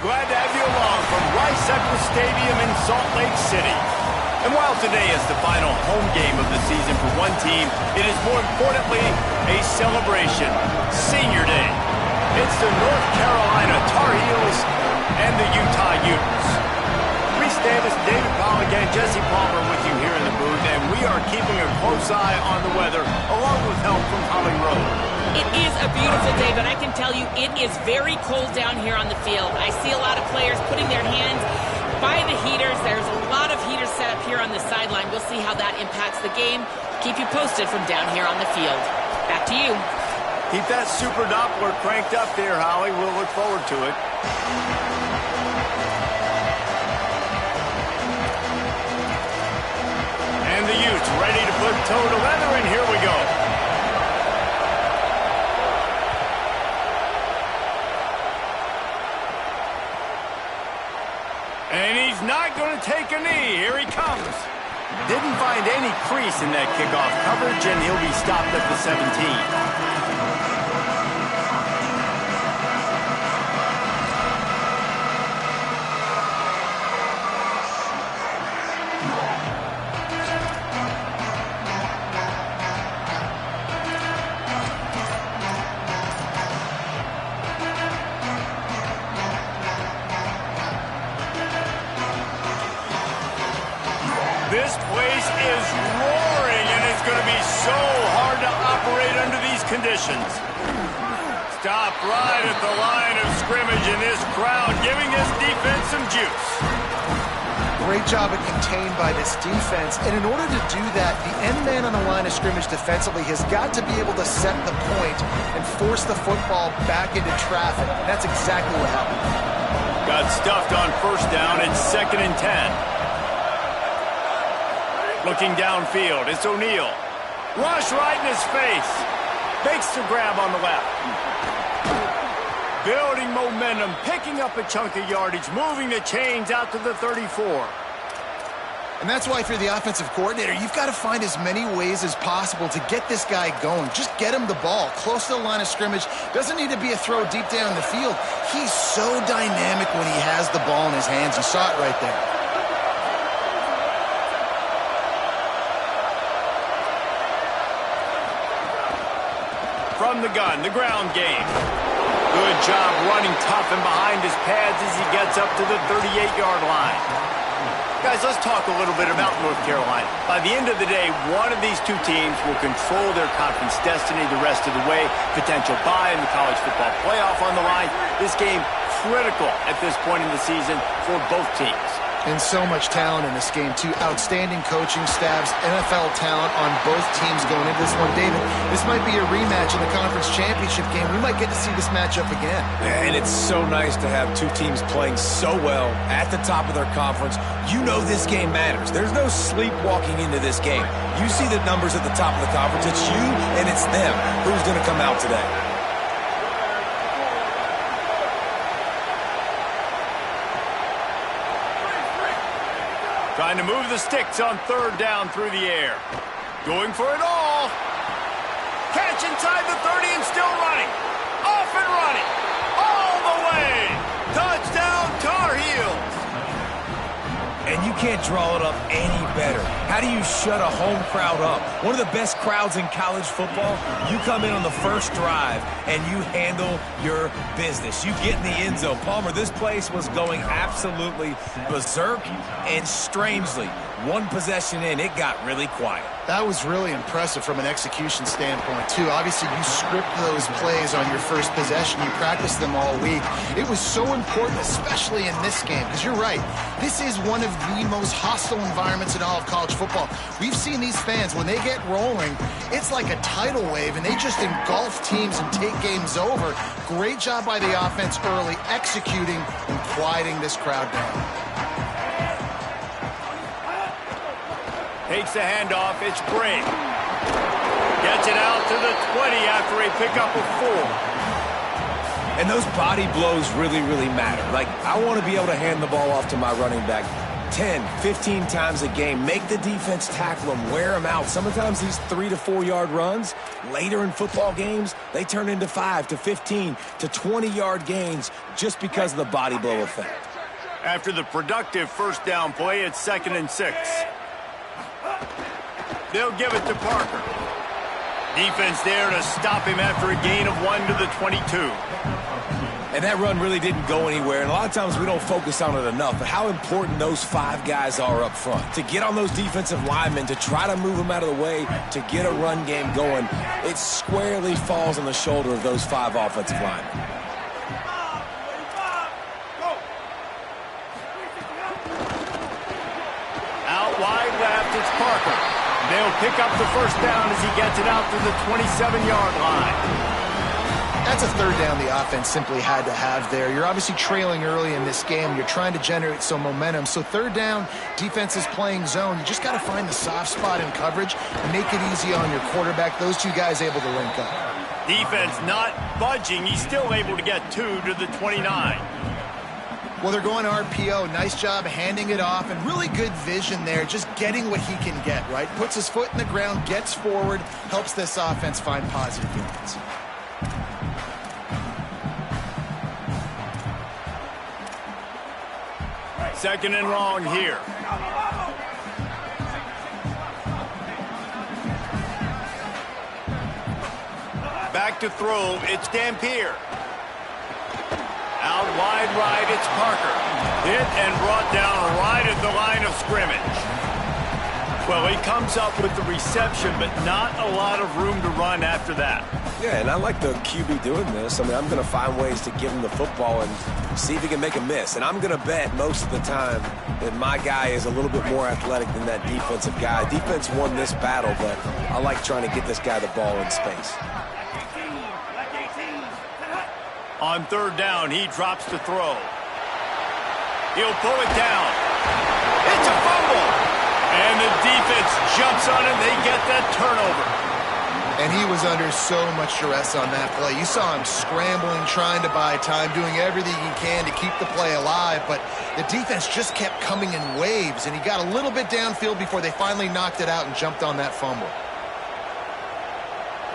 Glad to have you along from Rice Eccles Stadium in Salt Lake City. And while today is the final home game of the season for one team, it is more importantly a celebration. Senior Day. It's the North Carolina Tar Heels and the Utah Utes. Reese Davis, David Pollock, and Jesse Palmer with you here in the booth, and we are keeping a close eye on the weather, along with help from Holly Rowe. It is a beautiful day, but I can tell you it is very cold down here on the field. I see a lot of players putting their hands by the heaters. There's a lot of heaters set up here on the sideline. We'll see how that impacts the game. Keep you posted from down here on the field. Back to you. Keep that super Doppler cranked up there, Holly. We'll look forward to it. And the Utes ready to put toe to leather, and here we go. And he's not going to take a knee. Here he comes. Didn't find any crease in that kickoff coverage, and he'll be stopped at the 17. This place is roaring, and it's going to be so hard to operate under these conditions. Stop right at the line of scrimmage, and this crowd giving this defense some juice. Great job at contained by this defense, and in order to do that, the end man on the line of scrimmage defensively has got to be able to set the point and force the football back into traffic. That's exactly what happened. Got stuffed on first down. It's 2nd and 10. Looking downfield, it's O'Neal. Rush right in his face. Makes the grab on the left. Building momentum, picking up a chunk of yardage, moving the chains out to the 34. And that's why if you're the offensive coordinator, you've got to find as many ways as possible to get this guy going. Just get him the ball close to the line of scrimmage. Doesn't need to be a throw deep down the field. He's so dynamic when he has the ball in his hands. You saw it right there. From the gun, the ground game. Good job running tough and behind his pads as he gets up to the 38-yard line. Guys, let's talk a little bit about North Carolina. By the end of the day, one of these two teams will control their conference destiny the rest of the way. Potential bye in the college football playoff on the line. This game critical at this point in the season for both teams. And so much talent in this game, too. Outstanding coaching staffs, NFL talent on both teams going into this one. David, this might be a rematch in the conference championship game. We might get to see this matchup again. And it's so nice to have two teams playing so well at the top of their conference. You know this game matters. There's no sleepwalking into this game. You see the numbers at the top of the conference. It's you and it's them. Who's going to come out today? Trying to move the sticks on 3rd down through the air. Going for it all. Catch inside the 30 and still running. Off and running. All the way. Touchdown Tar Heels. And you can't draw it up any better. How do you shut a home crowd up? One of the best crowds in college football. You come in on the first drive and you handle your business. You get in the end zone. Palmer, this place was going absolutely berserk, and strangely, one possession in, it got really quiet. That was really impressive from an execution standpoint, too. Obviously, you script those plays on your first possession. You practice them all week. It was so important, especially in this game, because you're right. This is one of the most hostile environments in all of college football. We've seen these fans, when they get rolling, it's like a tidal wave, and they just engulf teams and take games over. Great job by the offense early, executing and quieting this crowd down. Takes the handoff. It's Gray. Gets it out to the 20 after a pickup of 4. And those body blows really, really matter. Like, I want to be able to hand the ball off to my running back. 10, 15 times a game. Make the defense tackle them, wear them out. Sometimes these 3 to 4 yard runs, later in football games, they turn into 5 to 15 to 20 yard gains just because of the body blow effect. After the productive first down play, it's 2nd and 6. They'll give it to Parker. Defense there to stop him after a gain of 1 to the 22. And that run really didn't go anywhere, and a lot of times we don't focus on it enough, but how important those 5 guys are up front. To get on those defensive linemen, to try to move them out of the way, to get a run game going, it squarely falls on the shoulder of those 5 offensive linemen. Out wide left, it's Parker. They'll pick up the first down as he gets it out to the 27-yard line. That's a 3rd down the offense simply had to have there. You're obviously trailing early in this game. You're trying to generate some momentum. So 3rd down, defense is playing zone. You just got to find the soft spot in coverage and make it easy on your quarterback. Those 2 guys able to link up. Defense not budging. He's still able to get 2 to the 29. Well, they're going RPO. Nice job handing it off, and really good vision there, just getting what he can get, right? Puts his foot in the ground, gets forward, helps this offense find positive yards. Second and long here. Back to throw, it's Dampier. Out wide right, it's Parker. Hit and brought down right at the line of scrimmage. Well, he comes up with the reception, but not a lot of room to run after that. Yeah, and I like the QB doing this. I mean, I'm going to find ways to give him the football and see if he can make a miss. And I'm going to bet most of the time that my guy is a little bit more athletic than that defensive guy. Defense won this battle, but I like trying to get this guy the ball in space. On 3rd down, he drops to throw. He'll pull it down. It's a fumble. And the defense jumps on him. They get that turnover. And he was under so much duress on that play. You saw him scrambling, trying to buy time, doing everything he can to keep the play alive. But the defense just kept coming in waves, and he got a little bit downfield before they finally knocked it out and jumped on that fumble.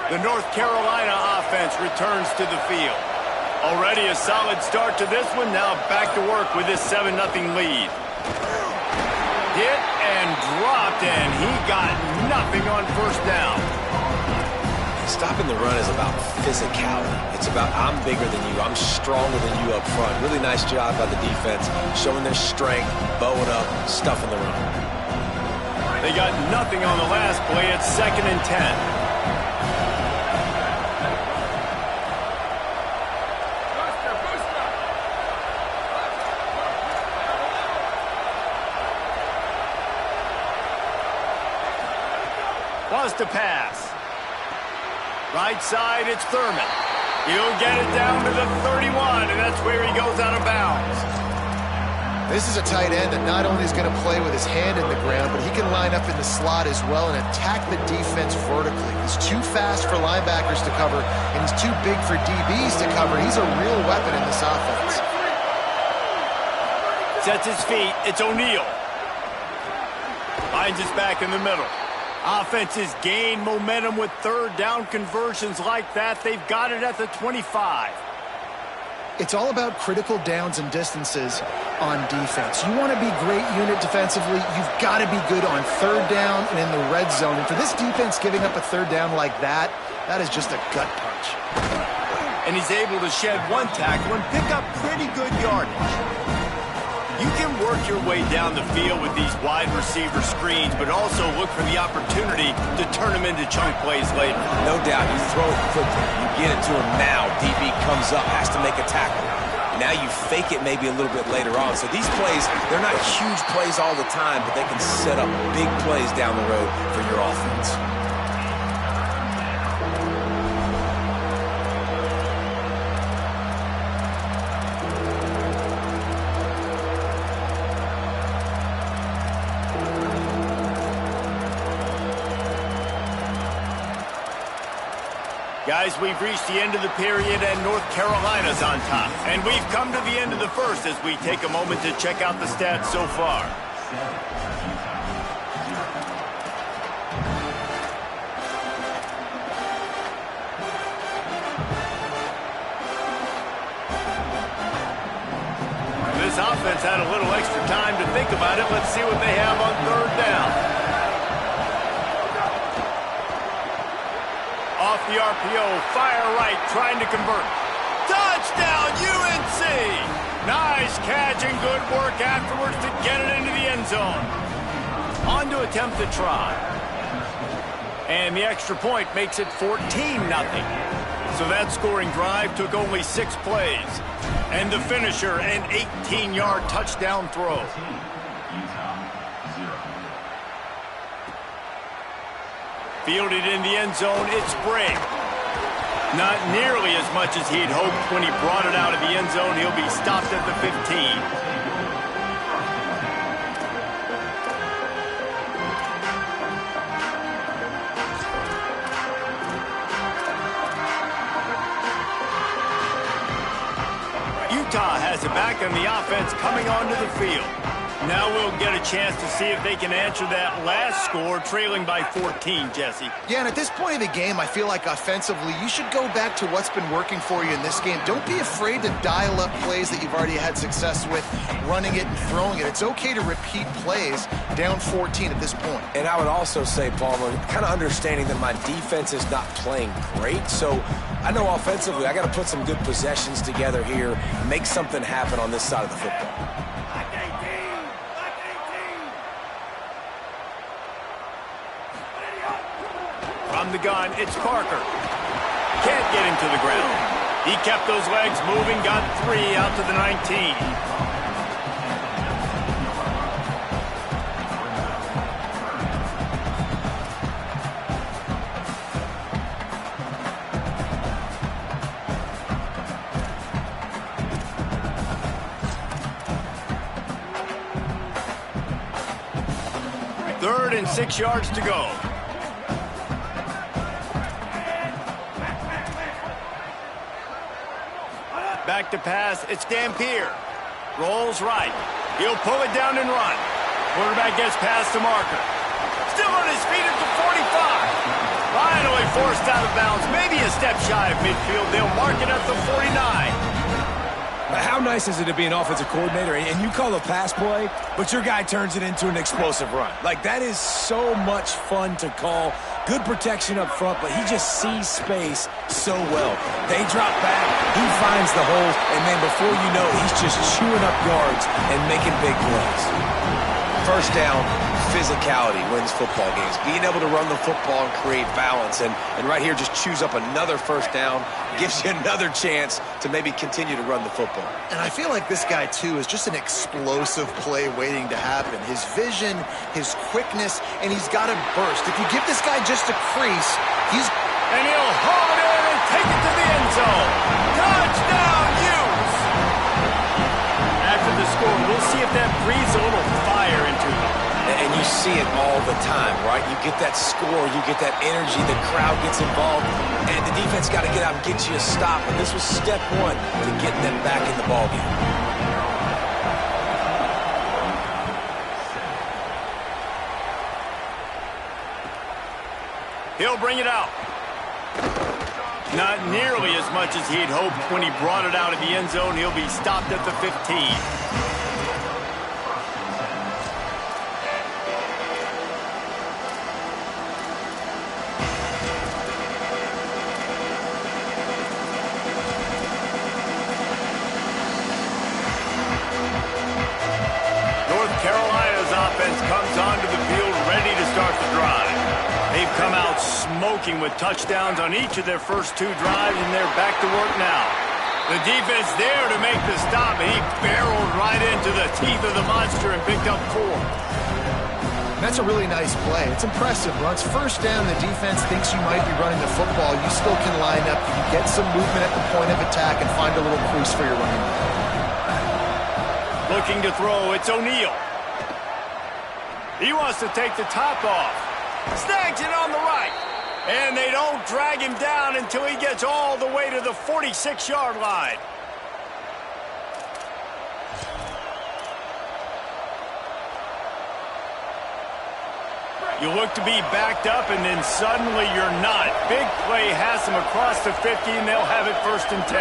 The North Carolina offense returns to the field. Already a solid start to this one. Now back to work with this 7-0 lead. Hit and dropped, and he got nothing on first down. Stopping the run is about physicality. It's about I'm bigger than you. I'm stronger than you up front. Really nice job by the defense, showing their strength, bowing up, stuffing the run. They got nothing on the last play. It's 2nd and 10. Wants to pass. Right side, it's Thurman. He'll get it down to the 31, and that's where he goes out of bounds. This is a tight end that not only is going to play with his hand in the ground, but he can line up in the slot as well and attack the defense vertically. He's too fast for linebackers to cover, and he's too big for DBs to cover. He's a real weapon in this offense. Sets his feet. It's O'Neal. Finds his back in the middle. Offenses gain momentum with 3rd down conversions like that. They've got it at the 25. It's all about critical downs and distances on defense. You want to be great unit defensively, you've got to be good on 3rd down and in the red zone. And for this defense giving up a 3rd down like that, that is just a gut punch. And he's able to shed 1 tackle and pick up pretty good yardage. You can work your way down the field with these wide receiver screens, but also look for the opportunity to turn them into chunk plays later. No doubt. You throw it quickly. You get it to him now. DB comes up, has to make a tackle. Now you fake it maybe a little bit later on. So these plays, they're not huge plays all the time, but they can set up big plays down the road for your offense. Guys, we've reached the end of the period, and North Carolina's on top. And we've come to the end of the first as we take a moment to check out the stats so far. This offense had a little extra time to think about it. Let's see what they have on third down. Off the RPO, fire right, trying to convert. Touchdown, UNC! Nice catch and good work afterwards to get it into the end zone. On to attempt the try. And the extra point makes it 14-0. So that scoring drive took only 6 plays. And the finisher, an 18-yard touchdown throw. Fielded in the end zone, it's Bray. Not nearly as much as he'd hoped when he brought it out of the end zone. He'll be stopped at the 15. Utah has it back on the offense coming onto the field. Now we'll get a chance to see if they can answer that last score, trailing by 14, Jesse. Yeah, and at this point of the game, I feel like offensively, you should go back to what's been working for you in this game. Don't be afraid to dial up plays that you've already had success with, running it and throwing it. It's okay to repeat plays down 14 at this point. And I would also say, Palmer, kind of understanding that my defense is not playing great, so I know offensively I got to put some good possessions together here, make something happen on this side of the football. From the gun, it's Parker. Can't get him to the ground. He kept those legs moving, got 3 out to the 19. Third and 6 yards to go. Back to pass, it's Dampier. Rolls right. He'll pull it down and run. Quarterback gets past the marker. Still on his feet at the 45. Finally forced out of bounds. Maybe a step shy of midfield. They'll mark it at the 49. How nice is it to be an offensive coordinator and you call a pass play, but your guy turns it into an explosive run? Like, that is so much fun to call. Good protection up front, but he just sees space so well. They drop back, he finds the hole, and then before you know it, he's just chewing up yards and making big plays. First down, physicality wins football games. Being able to run the football and create balance, and right here just chews up another first down, gives you another chance to maybe continue to run the football. And I feel like this guy, too, is just an explosive play waiting to happen. His vision, his quickness, and he's got a burst. If you give this guy just a crease, he's... And he'll haul it in and take it to the end zone. Touchdown, Utes! After the score, we'll see if that breathes a little fire into them. And you see it all the time, right? You get that score, you get that energy, the crowd gets involved, and the defense got to get out and get you a stop. And this was step one to getting them back in the ballgame. He'll bring it out. Not nearly as much as he'd hoped when he brought it out of the end zone. He'll be stopped at the 15. Carolina's offense comes onto the field ready to start the drive. They've come out smoking with touchdowns on each of their first 2 drives, and they're back to work now. The defense there to make the stop, and he barreled right into the teeth of the monster and picked up 4. That's a really nice play. It's impressive. Once first down, the defense thinks you might be running the football. You still can line up. You can get some movement at the point of attack and find a little crease for your running back. Looking to throw, it's O'Neal. He wants to take the top off. Snags it on the right. And they don't drag him down until he gets all the way to the 46-yard line. You look to be backed up, and then suddenly you're not. Big play has them across the 50, and they'll have it 1st and 10.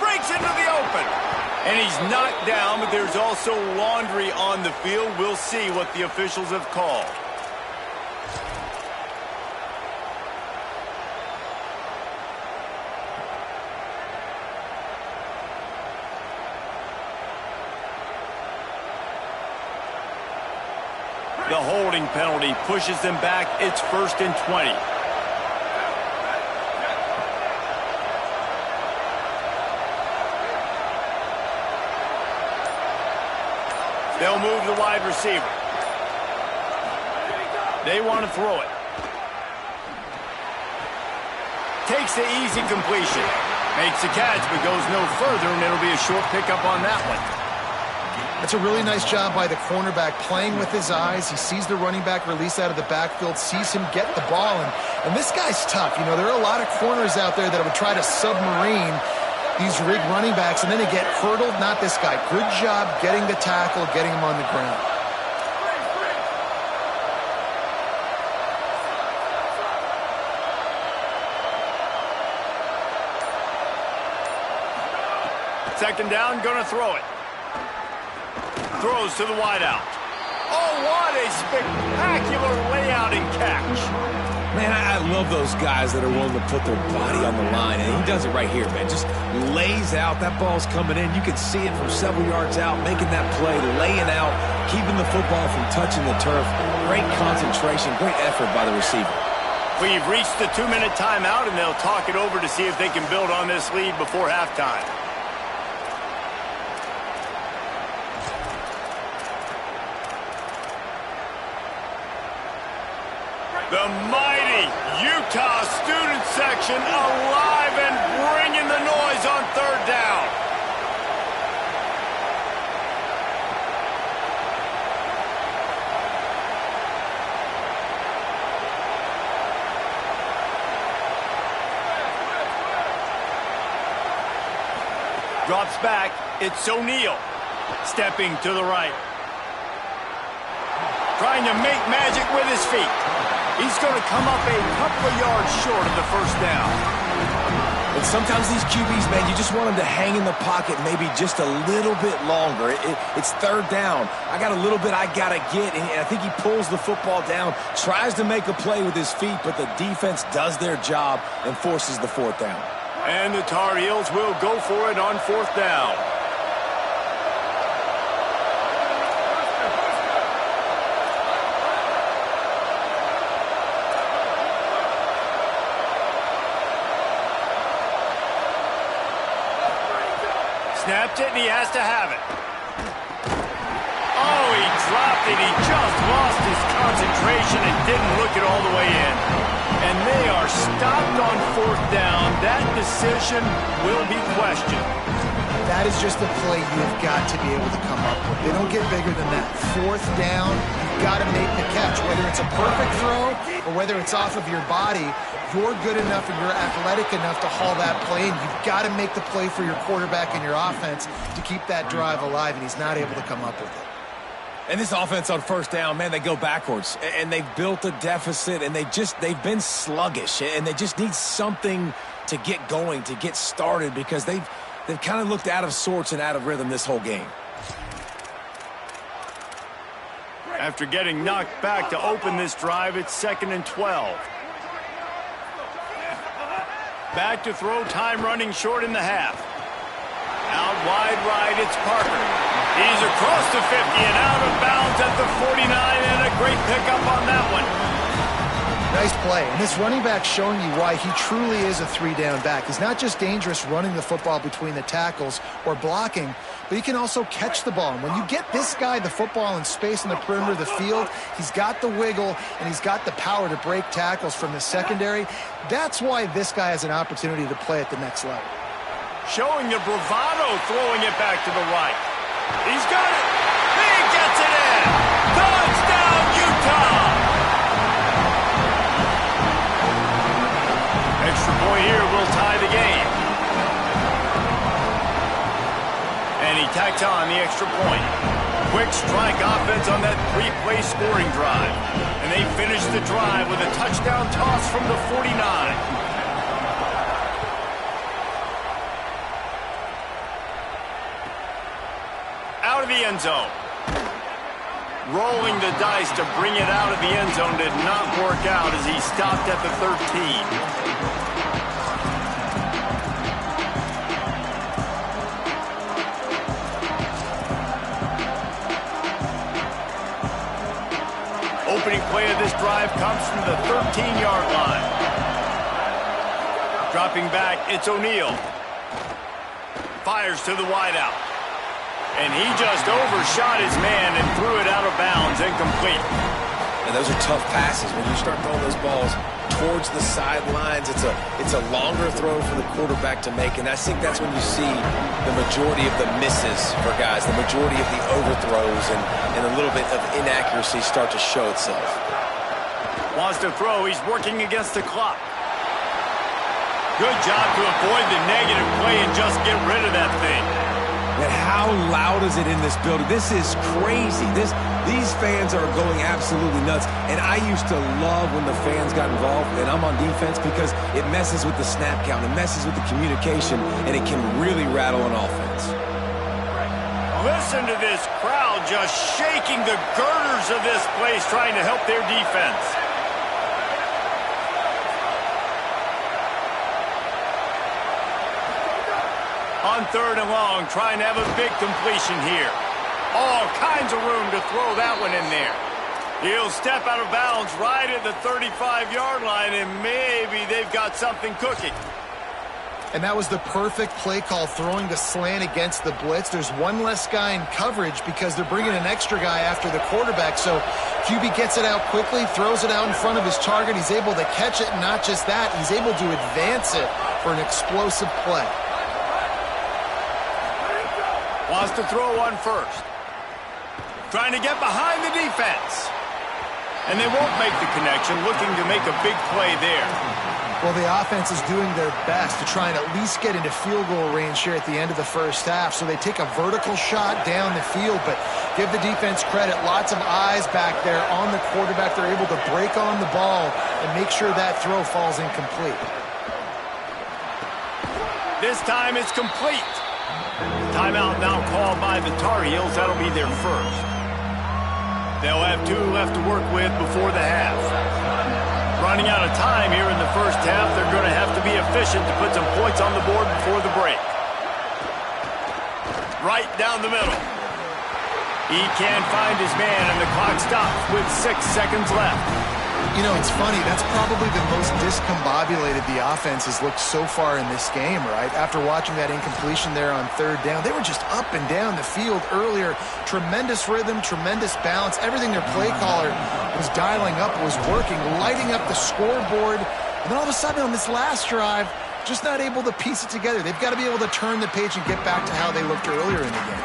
Breaks into the open. And he's knocked down, but there's also laundry on the field. We'll see what the officials have called. The holding penalty pushes them back. It's 1st and 20. They'll move the wide receiver. They want to throw it. Takes the easy completion. Makes the catch, but goes no further, and it'll be a short pickup on that one. That's a really nice job by the cornerback playing with his eyes. He sees the running back release out of the backfield, sees him get the ball, and this guy's tough. You know, there are a lot of corners out there that would try to submarine these rig running backs, and then they get hurdled. Not this guy. Good job getting the tackle, getting him on the ground. Second down, gonna throw it. Throws to the wideout. Oh, what a spectacular layout and catch. Man, I love those guys that are willing to put their body on the line, and he does it right here, man. Just lays out. That ball's coming in. You can see it from several yards out, making that play, laying out, keeping the football from touching the turf. Great concentration, great effort by the receiver. We've reached the 2-minute timeout, and they'll talk it over to see if they can build on this lead before halftime. The mighty Utah student section alive and bringing the noise on 3rd down. Drops back. It's O'Neal. Stepping to the right. Trying to make magic with his feet. He's going to come up a couple of yards short of the 1st down. And sometimes these QBs, man, you just want them to hang in the pocket maybe just a little bit longer. It's 3rd down. I got a little bit I got to get, and I think he pulls the football down, tries to make a play with his feet, but the defense does their job and forces the 4th down. And the Tar Heels will go for it on 4th down. Snapped it, and he has to have it. Oh, he dropped it. He just lost his concentration and didn't look it all the way in. And they are stopped on 4th down. That decision will be questioned. That is just a play you've got to be able to come up with. They don't get bigger than that. 4th down, you've got to make the catch. Whether it's a perfect throw or whether it's off of your body, you're good enough and you're athletic enough to haul that play, and you've got to make the play for your quarterback and your offense to keep that drive alive, and he's not able to come up with it. And this offense on 1st down, man, they go backwards, and they've built a deficit, and they've been sluggish, and they just need something to get going, to get started, because they've kind of looked out of sorts and out of rhythm this whole game. After getting knocked back to open this drive, it's 2nd and 12. Back to throw, time running short in the half. Out wide right, it's Parker. He's across the 50 and out of bounds at the 49, and a great pickup on that one. Nice play. And this running back showing you why he truly is a 3-down back. He's not just dangerous running the football between the tackles or blocking, but he can also catch the ball. And when you get this guy the football in space in the perimeter of the field, he's got the wiggle and he's got the power to break tackles from the secondary. That's why this guy has an opportunity to play at the next level. Showing the bravado, throwing it back to the right. He's got it. He gets it in. Touchdown, Utah. Extra point here will tie the game. baton the extra point. Quick strike offense on that three-play scoring drive. And they finish the drive with a touchdown toss from the 49. Out of the end zone. Rolling the dice to bring it out of the end zone did not work out as he stopped at the 13. Opening play of this drive comes from the 13-yard line. Dropping back, it's O'Neal. Fires to the wideout. And he just overshot his man and threw it out of bounds, incomplete. And those are tough passes. When you start throwing those balls towards the sidelines, it's a longer throw for the quarterback to make. And I think that's when you see the majority of the misses for guys, the majority of the overthrows and a little bit of inaccuracy start to show itself. Wants to throw. He's working against the clock. Good job to avoid the negative play and just get rid of that thing. And how loud is it in this building? This is crazy. These fans are going absolutely nuts. And I used to love when the fans got involved, and I'm on defense, because it messes with the snap count. It messes with the communication, and it can really rattle an offense. Listen to this crowd just shaking the girders of this place, trying to help their defense. On 3rd and long, trying to have a big completion here. All kinds of room to throw that one in there. He'll step out of bounds right at the 35-yard line, and maybe they've got something cooking. And that was the perfect play call, throwing the slant against the blitz. There's one less guy in coverage because they're bringing an extra guy after the quarterback. So QB gets it out quickly, throws it out in front of his target. He's able to catch it, and not just that, he's able to advance it for an explosive play. Wants to throw on first. Trying to get behind the defense. And they won't make the connection, looking to make a big play there. Well, the offense is doing their best to try and at least get into field goal range here at the end of the first half. So they take a vertical shot down the field, but give the defense credit. Lots of eyes back there on the quarterback. They're able to break on the ball and make sure that throw falls incomplete. This time it's complete. Timeout now called by the Tar Heels. That'll be their first. They'll have 2 left to work with before the half. Running out of time here in the first half, they're going to have to be efficient to put some points on the board before the break. Right down the middle. He can't find his man, and the clock stops with 6 seconds left. You know, it's funny. That's probably the most discombobulated the offense has looked so far in this game, right? After watching that incompletion there on 3rd down, they were just up and down the field earlier. Tremendous rhythm, tremendous balance. Everything their play caller was dialing up was working, lighting up the scoreboard. And then all of a sudden on this last drive, just not able to piece it together. They've got to be able to turn the page and get back to how they looked earlier in the game.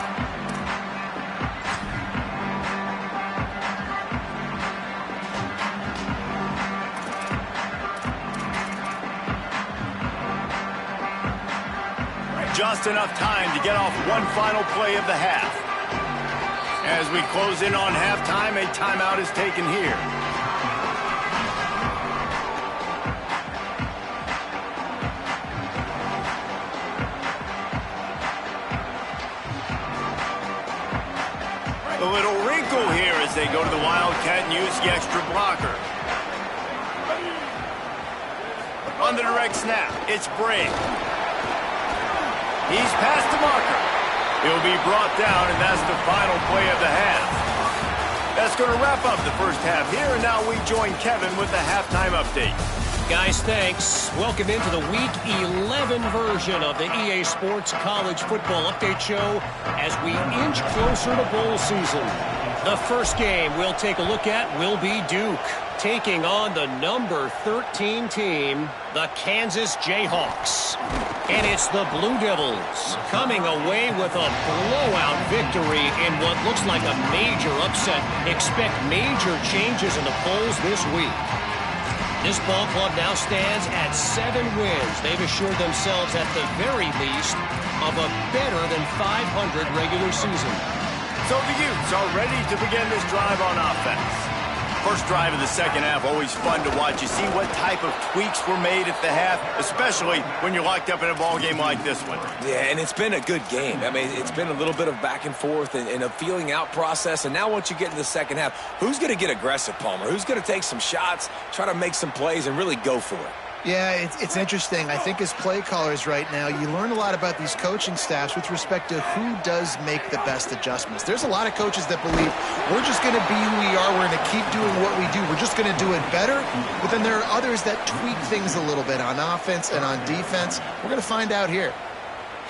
Just enough time to get off one final play of the half. As we close in on halftime, a timeout is taken here. A little wrinkle here as they go to the Wildcat and use the extra blocker. On the direct snap, it's Brave. He's past the marker. He'll be brought down, and that's the final play of the half. That's going to wrap up the first half here, and now we join Kevin with the halftime update. Guys, thanks. Welcome into the Week 11 version of the EA Sports College Football Update Show as we inch closer to bowl season. The first game we'll take a look at will be Duke, taking on the number 13 team, the Kansas Jayhawks. And it's the Blue Devils coming away with a blowout victory in what looks like a major upset. Expect major changes in the polls this week. This ball club now stands at 7 wins. They've assured themselves at the very least of a better than 500 regular season. So the Utes are ready to begin this drive on offense. First drive of the second half, always fun to watch. You see what type of tweaks were made at the half, especially when you're locked up in a ball game like this one. Yeah, and it's been a good game. I mean, it's been a little bit of back and forth and a feeling out process. And now once you get into the second half, who's going to get aggressive, Palmer? Who's going to take some shots, try to make some plays, and really go for it? Yeah, it's interesting. I think as play callers right now, you learn a lot about these coaching staffs with respect to who does make the best adjustments. There's a lot of coaches that believe we're just going to be who we are. We're going to keep doing what we do. We're just going to do it better. But then there are others that tweak things a little bit on offense and on defense. We're going to find out here.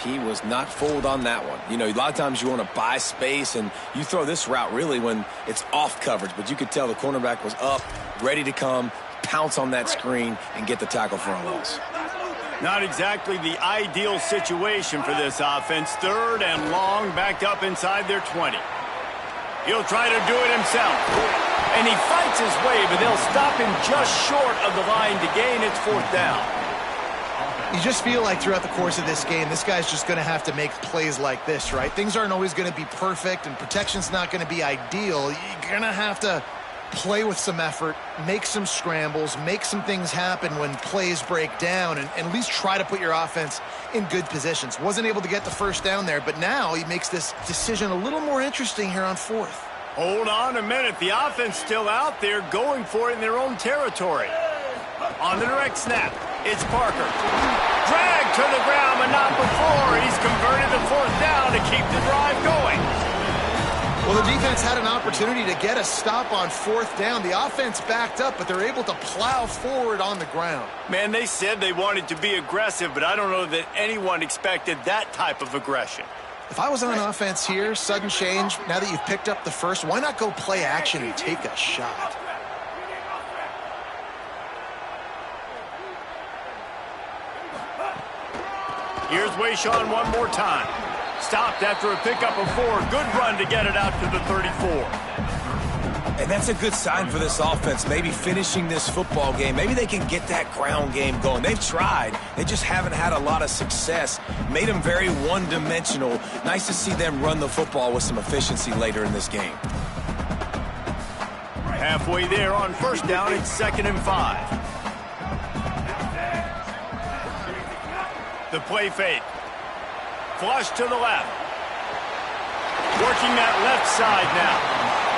He was not fooled on that one. You know, a lot of times you want to buy space, and you throw this route really when it's off coverage. But you could tell the cornerback was up, ready to come, pounce on that screen, and get the tackle for a loss. Not exactly the ideal situation for this offense. Third and long, backed up inside their 20. He'll try to do it himself. And he fights his way, but they'll stop him just short of the line to gain. It's fourth down. You just feel like throughout the course of this game, this guy's just going to have to make plays like this, right? Things aren't always going to be perfect, and protection's not going to be ideal. You're going to have to play with some effort, make some scrambles, make some things happen when plays break down, and at least try to put your offense in good positions. Wasn't able to get the first down there, but now he makes this decision a little more interesting here on fourth. Hold on a minute. The offense still out there going for it in their own territory. On the direct snap, it's Parker. Dragged to the ground, but not before. He's converted the fourth down to keep the drive going. Well, the defense had an opportunity to get a stop on fourth down. The offense backed up, but they're able to plow forward on the ground. Man, they said they wanted to be aggressive, but I don't know that anyone expected that type of aggression. If I was on offense here, sudden change, now that you've picked up the first, why not go play action and take a shot? Here's Wayshawn one more time. Stopped after a pickup of 4. Good run to get it out to the 34. And that's a good sign for this offense, maybe finishing this football game. Maybe they can get that ground game going. They've tried. They just haven't had a lot of success. Made them very one-dimensional. Nice to see them run the football with some efficiency later in this game. Halfway there on first down, it's 2nd and 5. The play fake. Flush to the left. Working that left side now.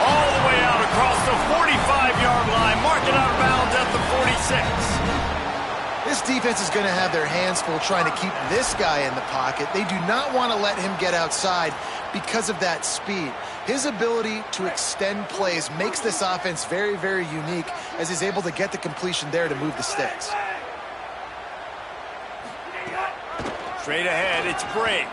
All the way out across the 45-yard line. Marking out of bounds at the 46. This defense is going to have their hands full trying to keep this guy in the pocket. They do not want to let him get outside because of that speed. His ability to extend plays makes this offense very, very unique as he's able to get the completion there to move the sticks. Straight ahead, it's Bray.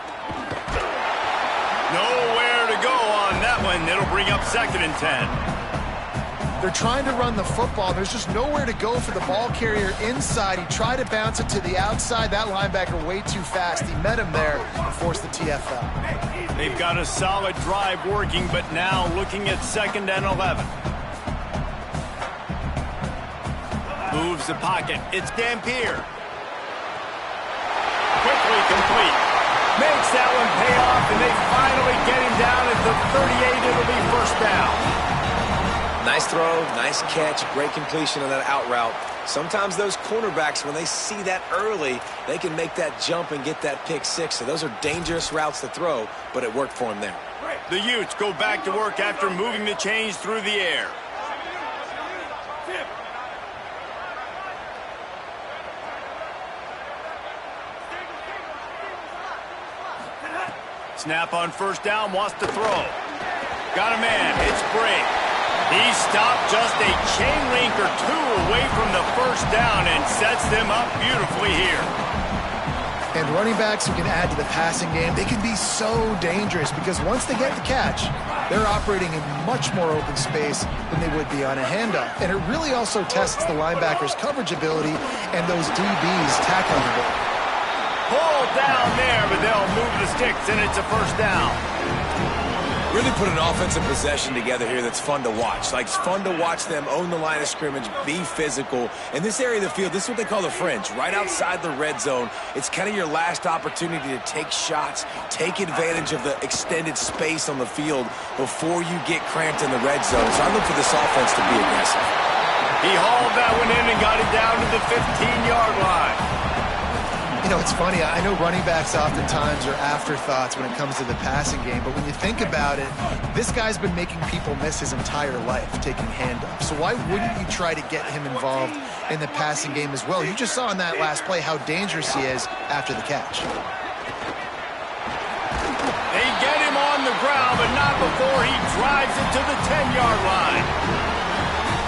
Nowhere to go on that one. It'll bring up 2nd and 10. They're trying to run the football. There's just nowhere to go for the ball carrier inside. He tried to bounce it to the outside. That linebacker way too fast. He met him there and forced the TFL. They've got a solid drive working, but now looking at 2nd and 11. Moves the pocket. It's Dampier. Quickly complete. Makes that one pay off, and they finally get him down at the 38. It'll be first down. Nice throw, nice catch, great completion on that out route. Sometimes those cornerbacks, when they see that early, they can make that jump and get that pick six. So those are dangerous routes to throw, but it worked for him there. The Utes go back to work after moving the chains through the air. Snap on first down, wants to throw. Got a man, it's Bray. He stopped just a chain link or two away from the first down and sets them up beautifully here. And running backs who can add to the passing game, they can be so dangerous because once they get the catch, they're operating in much more open space than they would be on a handoff. And it really also tests the linebacker's coverage ability and those DBs tackling ability. Pulled down there, but they'll move the sticks, and it's a first down. Really put an offensive possession together here that's fun to watch. Like, it's fun to watch them own the line of scrimmage, be physical. In this area of the field, this is what they call the fringe, right outside the red zone. It's kind of your last opportunity to take shots, take advantage of the extended space on the field before you get cramped in the red zone. So I look for this offense to be aggressive. He hauled that one in and got it down to the 15-yard line. You know, it's funny. I know running backs oftentimes are afterthoughts when it comes to the passing game, but when you think about it, this guy's been making people miss his entire life taking handoffs. So why wouldn't you try to get him involved in the passing game as well? You just saw in that last play how dangerous he is after the catch. They get him on the ground, but not before he drives it to the 10-yard line.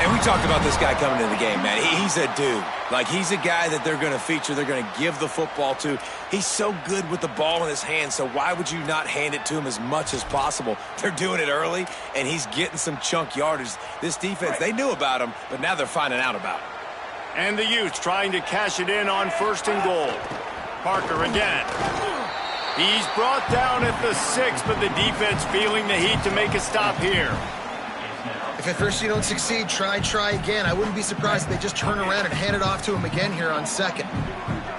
And we talked about this guy coming into the game, man. He's a dude. Like, he's a guy that they're going to feature, they're going to give the football to. He's so good with the ball in his hand, so why would you not hand it to him as much as possible? They're doing it early, and he's getting some chunk yardage. This defense, they knew about him, but now they're finding out about him. And the Utes trying to cash it in on 1st and goal. Parker again. He's brought down at the 6, but the defense feeling the heat to make a stop here. If at first you don't succeed, try again. I wouldn't be surprised if they just turn around and hand it off to him again here on 2nd.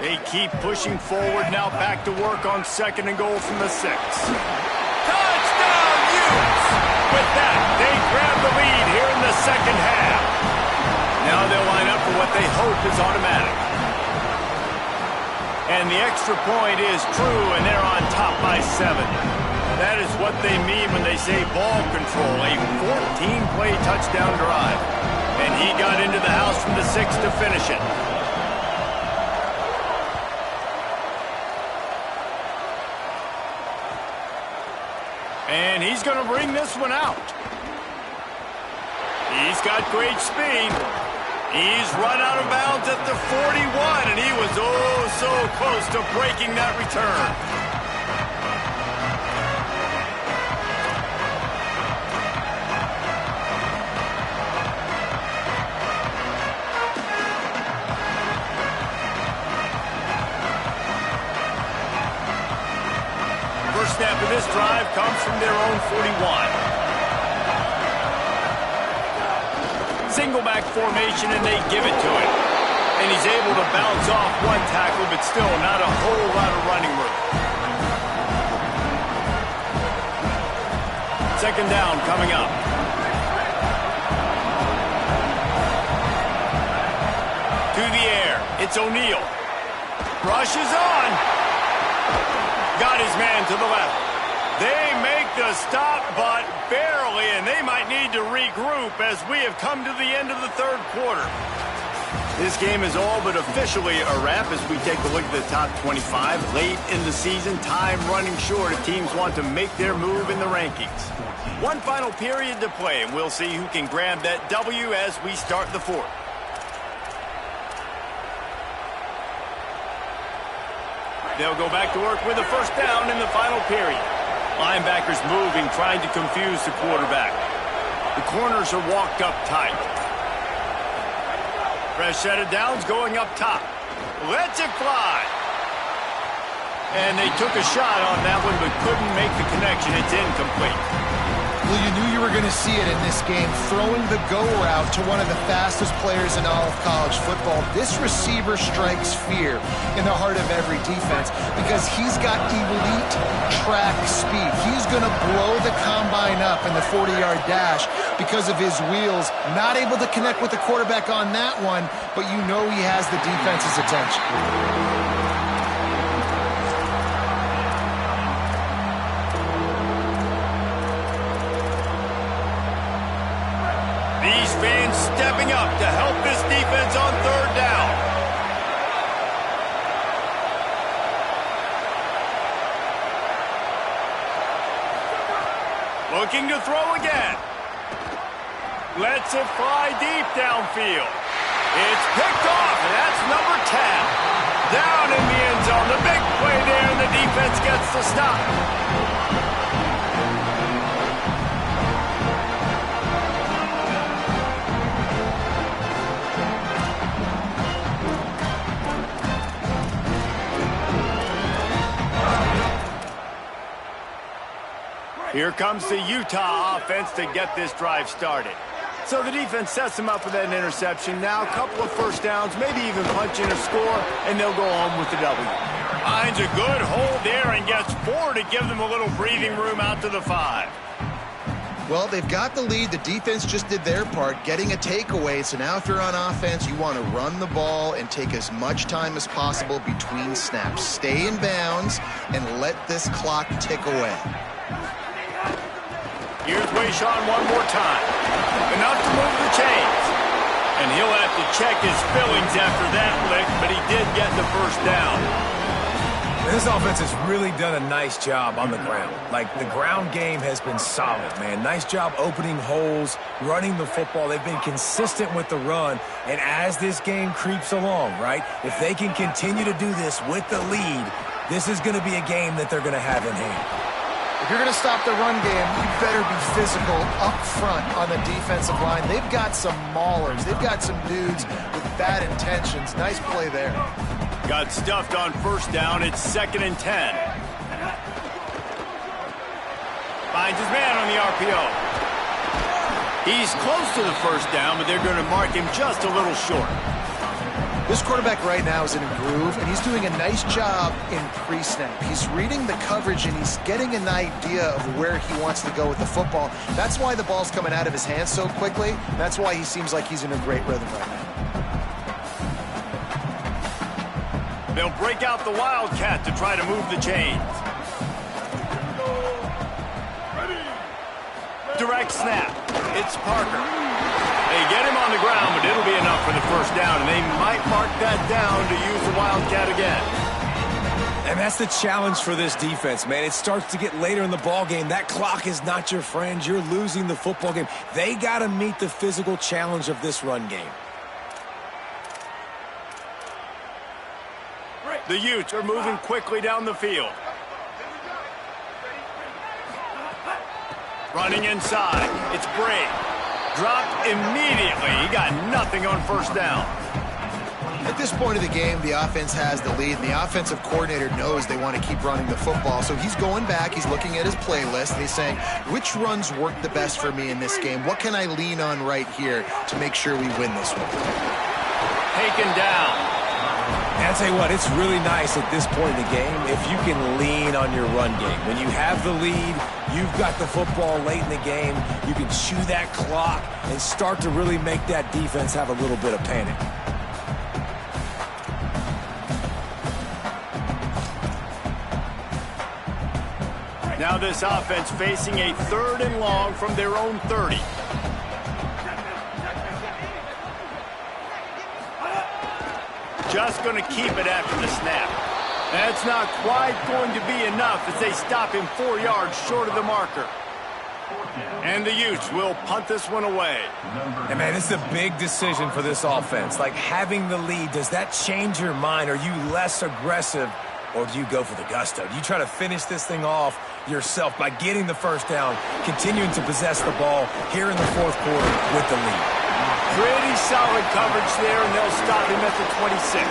They keep pushing forward, now back to work on 2nd and goal from the 6. Touchdown, Utes! With that, they grab the lead here in the 2nd half. Now they'll line up for what they hope is automatic. And the extra point is true, and they're on top by 7. That is what they mean when they say ball control, a 14-play touchdown drive. And he got into the house from the 6 to finish it. And he's going to bring this one out. He's got great speed. He's run out of bounds at the 41, and he was oh so close to breaking that return. Snap of this drive comes from their own 41. Single back formation, and they give it to him. And he's able to bounce off one tackle, but still not a whole lot of running room. 2nd down coming up. To the air. It's O'Neal. Rushes on. Got his man to the left. They make the stop, but barely, and they might need to regroup as we have come to the end of the 3rd quarter. This game is all but officially a wrap as we take a look at the top 25. Late in the season, time running short if teams want to make their move in the rankings. One final period to play, and we'll see who can grab that W as we start the 4th. They'll go back to work with a 1st down in the final period. Linebackers moving, trying to confuse the quarterback. The corners are walked up tight. Fresh set of downs going up top. Lets it fly. And they took a shot on that one, but couldn't make the connection. It's incomplete. Well, you knew you were going to see it in this game, throwing the go route to one of the fastest players in all of college football. This receiver strikes fear in the heart of every defense because he's got elite track speed. He's going to blow the combine up in the 40-yard dash because of his wheels. Not able to connect with the quarterback on that one, but you know he has the defense's attention. Fans stepping up to help this defense on 3rd down. Looking to throw again. Lets it fly deep downfield. It's picked off, and that's number 10. Down in the end zone. The big play there, and the defense gets the stop. Here comes the Utah offense to get this drive started. So the defense sets them up with that interception. Now a couple of first downs, maybe even punch in a score, and they'll go home with the W. Finds a good hold there and gets 4 to give them a little breathing room out to the 5. Well, they've got the lead. The defense just did their part, getting a takeaway. So now if you're on offense, you want to run the ball and take as much time as possible between snaps. Stay in bounds and let this clock tick away. Here's Wayshawn one more time. Enough to move the chains. And he'll have to check his fillings after that lick, but he did get the first down. This offense has really done a nice job on the ground. Like, the ground game has been solid, man. Nice job opening holes, running the football. They've been consistent with the run. And as this game creeps along, right, if they can continue to do this with the lead, this is going to be a game that they're going to have in hand. If you're going to stop the run game, you better be physical up front on the defensive line. They've got some maulers. They've got some dudes with bad intentions. Nice play there. Got stuffed on first down. It's 2nd and 10. Finds his man on the RPO. He's close to the first down, but they're going to mark him just a little short. This quarterback right now is in a groove, and he's doing a nice job in pre-snap. He's reading the coverage, and he's getting an idea of where he wants to go with the football. That's why the ball's coming out of his hands so quickly. That's why he seems like he's in a great rhythm right now. They'll break out the Wildcat to try to move the chains. Direct snap. It's Parker. They get him on the ground, but it'll be enough for the first down, and they might mark that down to use the Wildcat again. And that's the challenge for this defense, man. It starts to get later in the ball game. That clock is not your friend. You're losing the football game. They got to meet the physical challenge of this run game. The Utes are moving quickly down the field. Running inside. It's Bray. Dropped immediately. He got nothing on first down. At this point of the game, the offense has the lead, and the offensive coordinator knows they want to keep running the football. So he's going back, he's looking at his playlist, and he's saying, which runs work the best for me in this game? What can I lean on right here to make sure we win this one? Taken down. And I'll tell you what, it's really nice at this point in the game if you can lean on your run game. When you have the lead, you've got the football late in the game, you can chew that clock and start to really make that defense have a little bit of panic. Now this offense facing a 3rd and long from their own 30. Just going to keep it after the snap. That's not quite going to be enough as they stop him 4 yards short of the marker. And the Utes will punt this one away. And man, it's a big decision for this offense. Like, having the lead, does that change your mind? Are you less aggressive, or do you go for the gusto? Do you try to finish this thing off yourself by getting the first down, continuing to possess the ball here in the 4th quarter with the lead? Pretty solid coverage there, and they'll stop him at the 26.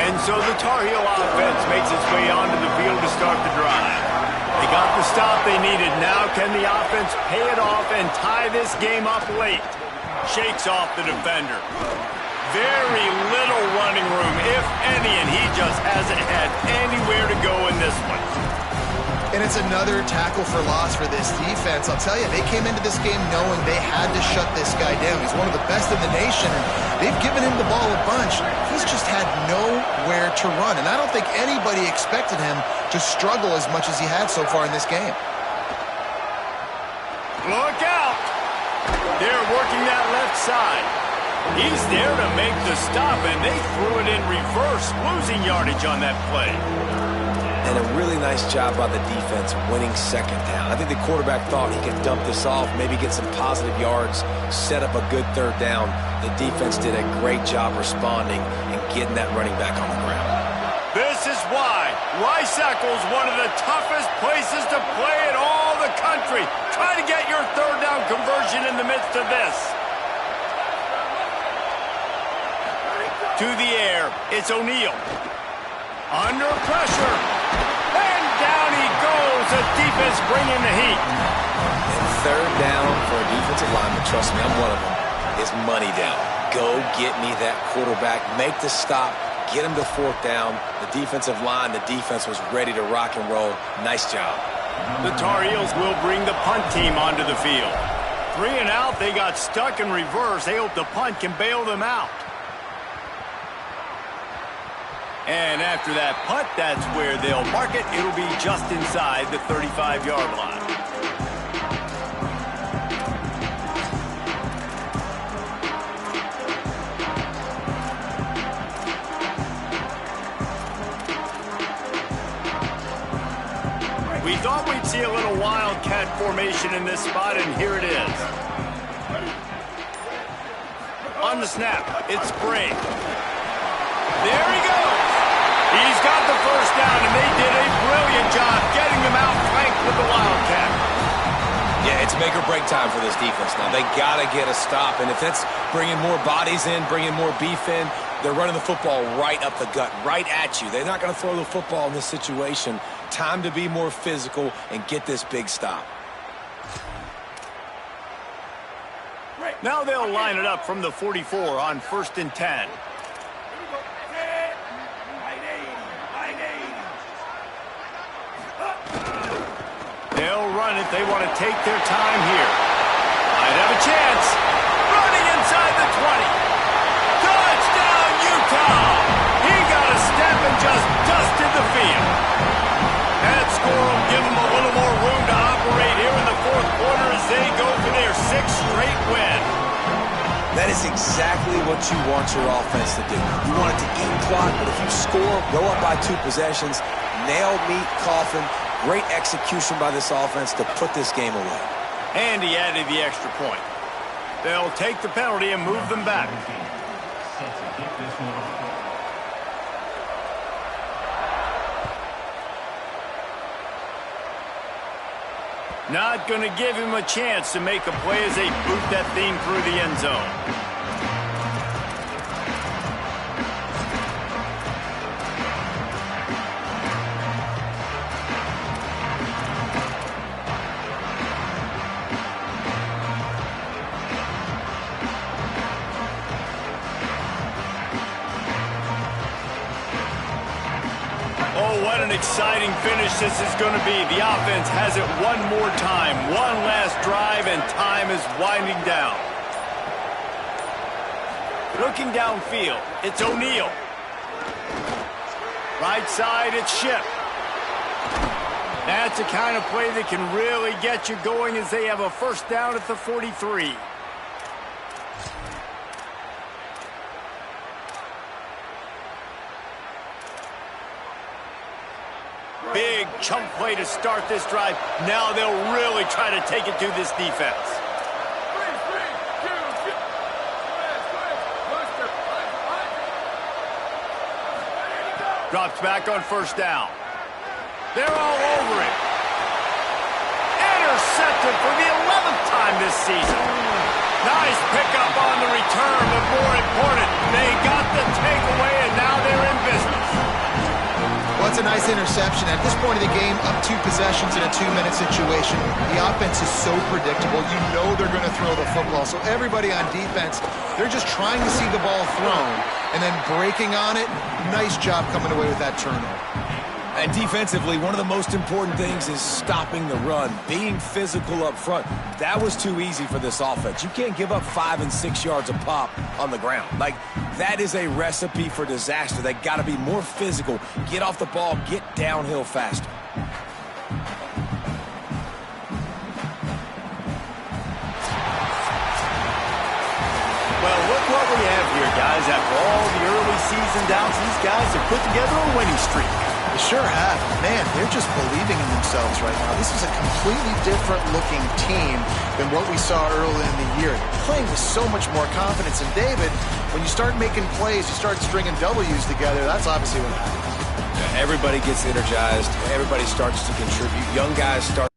And so the Tar Heel offense makes its way onto the field to start the drive. They got the stop they needed. Now can the offense pay it off and tie this game up late? Shakes off the defender. Very little running room, if any, and he just hasn't had anywhere to go in this one. And it's another tackle for loss for this defense. I'll tell you, they came into this game knowing they had to shut this guy down. He's one of the best in the nation, and they've given him the ball a bunch. He's just had nowhere to run, and I don't think anybody expected him to struggle as much as he had so far in this game. Look out! They're working that left side. He's there to make the stop, and they threw it in reverse, losing yardage on that play. And a really nice job by the defense winning 2nd down. I think the quarterback thought he could dump this off, maybe get some positive yards, set up a good 3rd down. The defense did a great job responding and getting that running back on the ground. This is why Rice Eccles, one of the toughest places to play in all the country. Try to get your third down conversion in the midst of this. To the air, it's O'Neal. Under pressure. And down he goes. The defense bringing the heat. And third down for a defensive lineman, trust me, I'm one of them, is money down. Go get me that quarterback. Make the stop. Get him to fourth down. The defensive line, the defense was ready to rock and roll. Nice job. The Tar Heels will bring the punt team onto the field. 3 and out, they got stuck in reverse. They hope the punt can bail them out. And after that punt, that's where they'll mark it. It'll be just inside the 35-yard line. We thought we'd see a little wildcat formation in this spot, and here it is. On the snap, it's Spring. There he goes. He's got the first down, and they did a brilliant job getting them out flanked with the wildcat. Yeah, it's make or break time for this defense now. They got to get a stop, and if it's bringing more bodies in, bringing more beef in, they're running the football right up the gut, right at you. They're not going to throw the football in this situation. Time to be more physical and get this big stop. Now they'll line it up from the 44 on 1st and 10. They'll run it. They want to take their time here. Might have a chance. Running inside the 20. Touchdown, Utah! He got a step and just dusted the field. That score will give them a little more room to operate here in the fourth quarter as they go for their 6th straight win. That is exactly what you want your offense to do. You want it to eat clock, but if you score, go up by 2 possessions, nail, meet, coffin. Great execution by this offense to put this game away. And he added the extra point. They'll take the penalty and move them back. Not going to give him a chance to make a play as they boot that thing through the end zone. What an exciting finish this is going to be. The offense has it one more time. One last drive, and time is winding down. Looking downfield, it's O'Neal. Right side, it's Ship. That's the kind of play that can really get you going as they have a first down at the 43. Big chunk play to start this drive. Now they'll really try to take it to this defense. Drops back on first down. They're all over it. Intercepted for the 11th time this season. Nice pickup on the return, but more important, they got the takeaway, and now they're in business. Well, it's a nice interception. At this point of the game, up 2 possessions in a 2-minute situation. The offense is so predictable. You know they're going to throw the football. So everybody on defense, they're just trying to see the ball thrown and then breaking on it. Nice job coming away with that turnover. And defensively, one of the most important things is stopping the run, being physical up front. That was too easy for this offense. You can't give up 5 and 6 yards a pop on the ground. Like, that is a recipe for disaster. They got to be more physical, get off the ball, get downhill faster. Well, look what we have here, guys. After all the early season downs, these guys have put together a winning streak. They sure have. Man, they're just believing in themselves right now. This is a completely different-looking team than what we saw early in the year. They're playing with so much more confidence. And, David, when you start making plays, you start stringing W's together, that's obviously what happens. Everybody gets energized. Everybody starts to contribute. Young guys start